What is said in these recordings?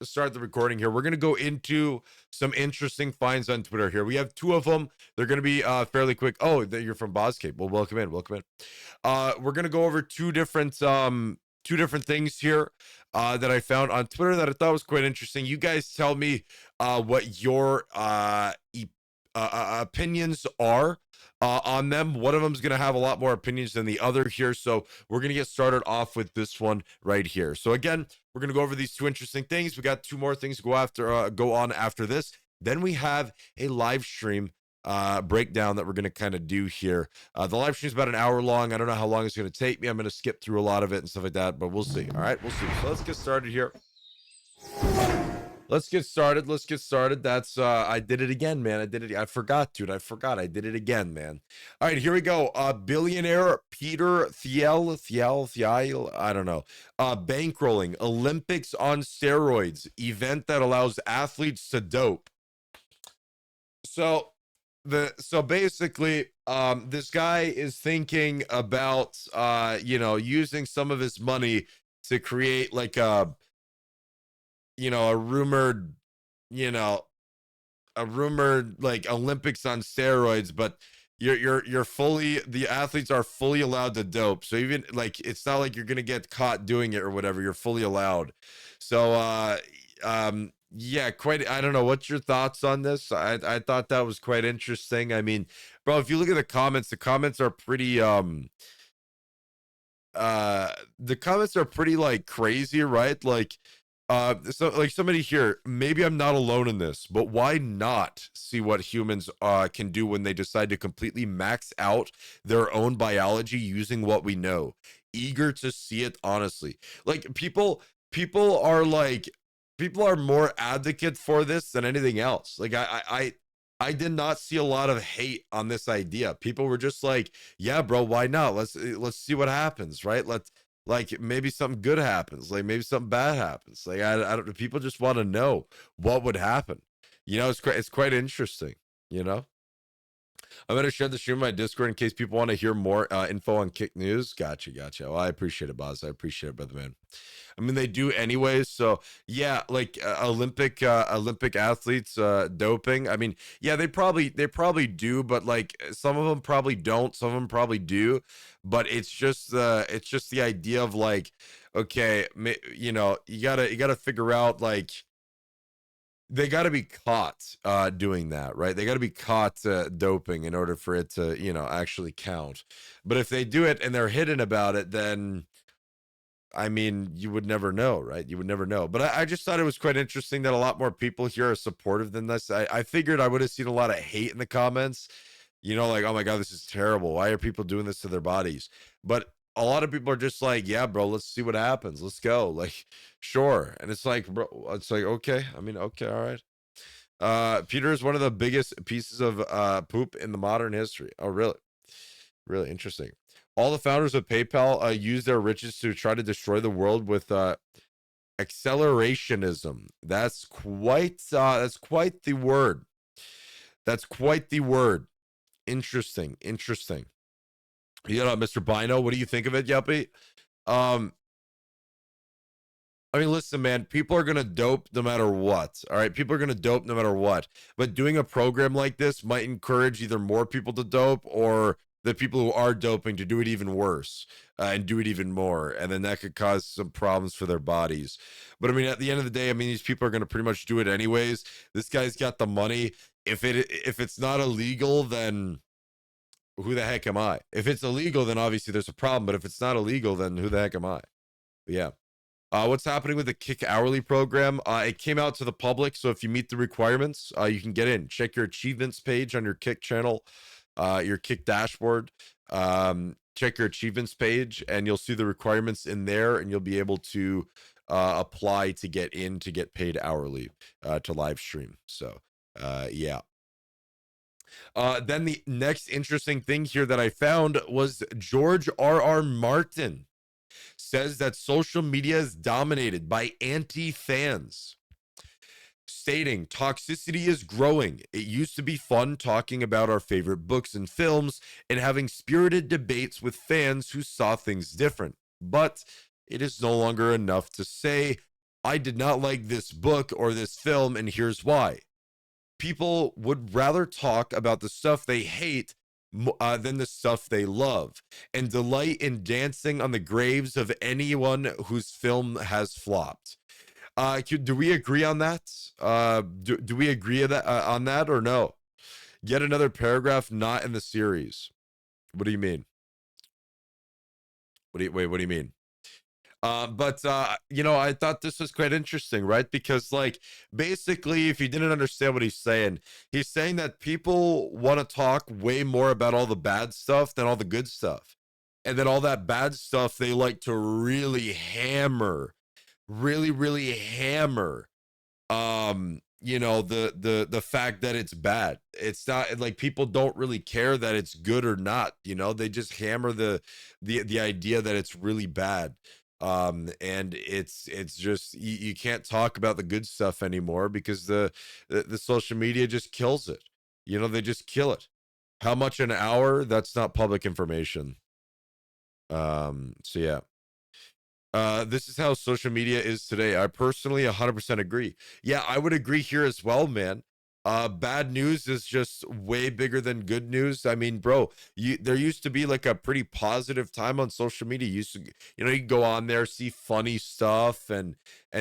start the recording here. We're going to go into some interesting finds on Twitter here. We have two of them. They're going to be fairly quick. Oh, you're from Boscape. Well, welcome in. Welcome in. We're going to go over two different things here that I found on Twitter that I thought was quite interesting. You guys tell me what your opinions are on them. One of them is going to have a lot more opinions than the other here. So we're going to get started off with this one right here. So again, we're going to go over these two interesting things. We got two more things to go on after this. Then we have a live stream breakdown that we're going to kind of do here. The live stream is about an hour long. I don't know how long it's going to take me. I'm going to skip through a lot of it and stuff like that, but we'll see. All right, we'll see. So let's get started here. Let's get started. That's I did it again, man. I did it. I forgot, dude. I forgot. I did it again, man. All right, here we go. Billionaire Peter Thiel, I don't know. Bankrolling Olympics on steroids, event that allows athletes to dope. So basically, this guy is thinking about using some of his money to create like a rumored like Olympics on steroids, but the athletes are fully allowed to dope. So even like, it's not like you're going to get caught doing it or whatever. You're fully allowed. So, yeah, I don't know. What's your thoughts on this? I thought that was quite interesting. I mean, bro, if you look at the comments are pretty, the comments are pretty like crazy, right? Like, so like somebody here, maybe I'm not alone in this, but why not see what humans can do when they decide to completely max out their own biology using what we know? Eager to see it, honestly. Like people are more advocate for this than anything else. Like I did not see a lot of hate on this idea. People were just like, yeah, bro, why not? Let's see what happens, right? Let's, like, maybe something good happens, like maybe something bad happens. Like I don't, people just want to know what would happen. It's quite interesting, you know. I'm gonna share the stream on my Discord in case people want to hear more info on Kick News. Gotcha. Well, I appreciate it, boss. I appreciate it, brother man. I mean, they do anyways. So yeah, like Olympic athletes doping. I mean, yeah, they probably do, but like some of them probably don't. Some of them probably do. But it's just the idea of like, okay, you gotta figure out, like, they got to be caught doing that, right? They got to be caught doping in order for it to, actually count. But if they do it and they're hidden about it, then I mean, you would never know, right? You would never know. But I just thought it was quite interesting that a lot more people here are supportive than this. I figured I would have seen a lot of hate in the comments, like, oh my God, this is terrible. Why are people doing this to their bodies? But a lot of people are just like, yeah, bro, let's see what happens. Let's go. Like, sure. And it's like, bro, it's like, okay. I mean, okay, all right. Peter is one of the biggest pieces of poop in the modern history. Oh, really? Really interesting. All the founders of PayPal use their riches to try to destroy the world with accelerationism. That's quite the word. That's quite the word. Interesting. Mr. Bino, what do you think of it, Yuppy? I mean, listen, man, people are going to dope no matter what. All right. People are going to dope no matter what. But doing a program like this might encourage either more people to dope or the people who are doping to do it even worse and do it even more. And then that could cause some problems for their bodies. But I mean, at the end of the day, I mean, these people are going to pretty much do it anyways. This guy's got the money. If it's not illegal, then who the heck am I? If it's illegal, then obviously there's a problem. But if it's not illegal, then who the heck am I? But yeah. What's happening with the Kick Hourly program? It came out to the public, so if you meet the requirements, you can get in. Check your achievements page on your Kick channel, your Kick dashboard. Check your achievements page, and you'll see the requirements in there, and you'll be able to apply to get paid hourly to live stream. So, yeah. Then the next interesting thing here that I found was George R.R. Martin says that social media is dominated by anti-fans, stating toxicity is growing. It used to be fun talking about our favorite books and films and having spirited debates with fans who saw things different, but it is no longer enough to say I did not like this book or this film, and here's why. People would rather talk about the stuff they hate than the stuff they love, and delight in dancing on the graves of anyone whose film has flopped. Do we agree on that? Do we agree on that or no? Yet another paragraph not in the series. What do you mean? What do you mean? But you know, I thought this was quite interesting, right? Because like basically, if you didn't understand what he's saying that people want to talk way more about all the bad stuff than all the good stuff. And then all that bad stuff they like to really hammer, really hammer you know, the fact that it's bad. It's not like people don't really care that it's good or not, you know. They just hammer the idea that it's really bad. And it's just you can't talk about the good stuff anymore because the social media just kills it. You know, they just kill it. How much an hour? That's not public information. So yeah. This is how social media is today. I personally 100% agree. Yeah, I would agree here as well, man. Bad news is just way bigger than good news. I mean, bro, there used to be like a pretty positive time on social media. You used to, you know, you go on there, see funny stuff and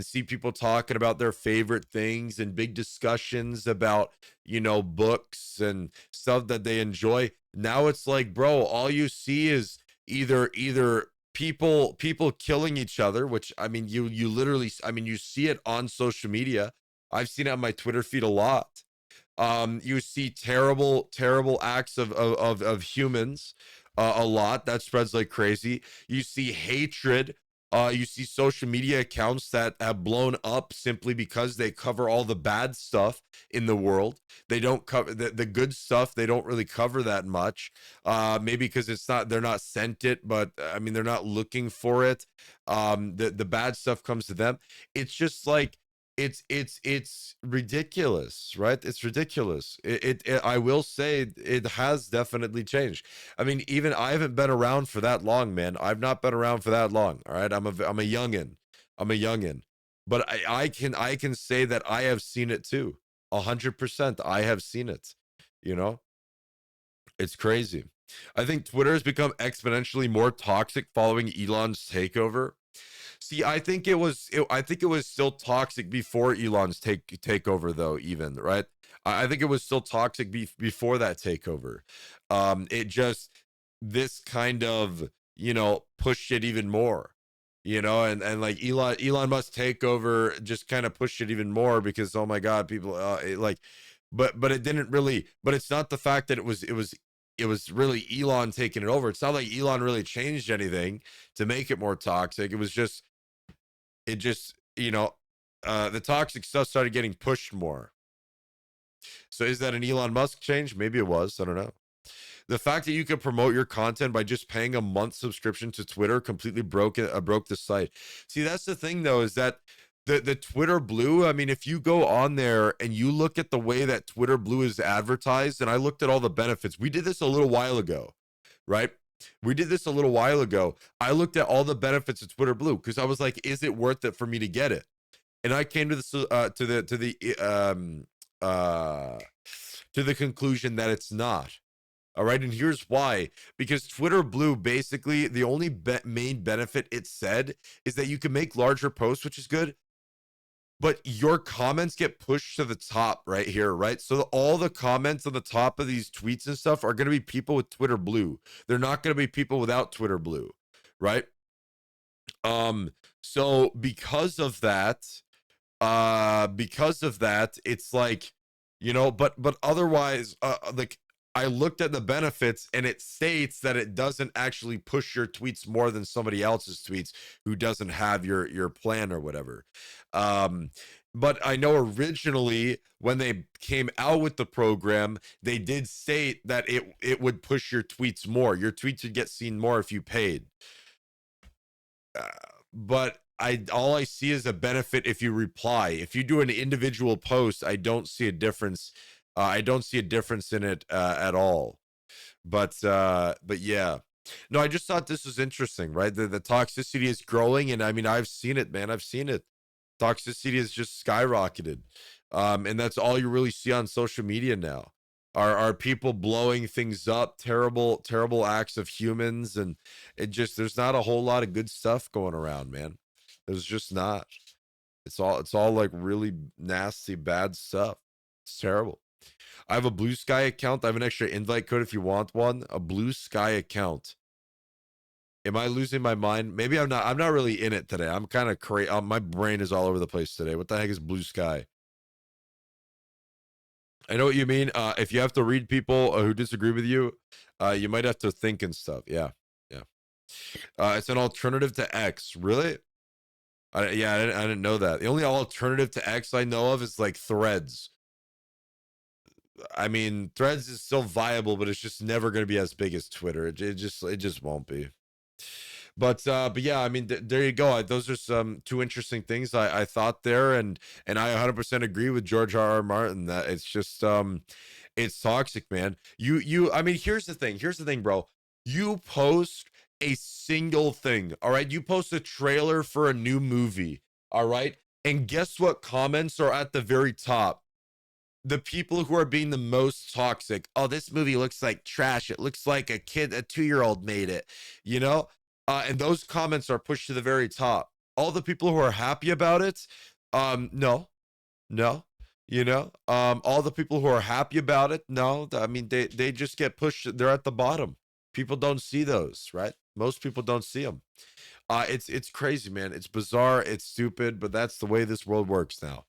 see people talking about their favorite things and big discussions about, you know, books and stuff that they enjoy. Now it's like, bro, all you see is either people killing each other, which I mean you literally, I mean, you see it on social media. I've seen it on my Twitter feed a lot. You see terrible acts of humans a lot. That spreads like crazy. You see hatred. You see social media accounts that have blown up simply because they cover all the bad stuff in the world. They don't cover the good stuff. They don't really cover that much. Maybe because it's not, they're not sent it, but I mean they're not looking for it. The bad stuff comes to them. It's just like it's ridiculous, right? It's ridiculous. I will say it has definitely changed. I mean, even I haven't been around for that long, man. I've not been around for that long. All right, I'm a youngin. I'm a youngin, but I can say that I have seen it too. 100%, I have seen it. You know, it's crazy. I think Twitter has become exponentially more toxic following Elon's takeover. See, I think it was still toxic before Elon's takeover though, even, right? I think it was still toxic before that takeover. It just, this kind of, you know, pushed it even more. You know, and like Elon Musk takeover just kind of pushed it even more because oh my god, people like, but it didn't really, but it's not the fact that it was really Elon taking it over. It's not like Elon really changed anything to make it more toxic. It was just, it just, you know, the toxic stuff started getting pushed more. So is that an Elon Musk change? Maybe it was. I don't know. The fact that you could promote your content by just paying a month subscription to Twitter completely broke it, broke the site. See, that's the thing though, is that the Twitter Blue, I mean, if you go on there and you look at the way that Twitter Blue is advertised, and I looked at all the benefits. We did this a little while ago, right? We did this a little while ago. I looked at all the benefits of Twitter Blue because I was like, is it worth it for me to get it? And I came to this to the conclusion that it's not. All right, and here's why. Because Twitter Blue, basically, the only main benefit it said is that you can make larger posts, which is good, but your comments get pushed to the top right here, right? So all the comments on the top of these tweets and stuff are going to be people with Twitter Blue. They're not going to be people without Twitter Blue, right? So because of that, it's like, you know, but otherwise, like, I looked at the benefits and it states that it doesn't actually push your tweets more than somebody else's tweets who doesn't have your plan or whatever. Um, but I know originally when they came out with the program, they did state that it would push your tweets more. Your tweets would get seen more if you paid. Uh, but all I see is a benefit if you reply. If you do an individual post, I don't see a difference. I don't see a difference in it at all. But yeah. No, I just thought this was interesting, right? The toxicity is growing, and I mean, I've seen it, man. I've seen it. Toxicity has just skyrocketed. And that's all you really see on social media now. Are people blowing things up, terrible acts of humans, and it just there's not a whole lot of good stuff going around, man. There's just not. It's all like really nasty, bad stuff. It's terrible. I have a Blue Sky account. I have an extra invite code if you want one. A Blue Sky account. Am I losing my mind? Maybe I'm not. I'm not really in it today. I'm kind of crazy. My brain is all over the place today. What the heck is Blue Sky? I know what you mean. If you have to read people who disagree with you, you might have to think and stuff. Yeah, yeah. It's an alternative to X. Really? Yeah, I didn't know that. The only alternative to X I know of is like Threads. I mean, Threads is still viable, but it's just never going to be as big as Twitter. It just won't be. But yeah, I mean, there you go. Those are some two interesting things I thought there, and I 100% agree with George R. R. Martin that it's just it's toxic, man. I mean, here's the thing. Here's the thing, bro. You post a single thing, all right? You post a trailer for a new movie, all right? And guess what comments are at the very top? The people who are being the most toxic. Oh, this movie looks like trash. It looks like a 2-year-old made it, you know? And those comments are pushed to the very top. All the people who are happy about it, no, no, all the people who are happy about it, no. I mean, they just get pushed. They're at the bottom. People don't see those, right? Most people don't see them. It's crazy, man. It's bizarre. It's stupid, but that's the way this world works now.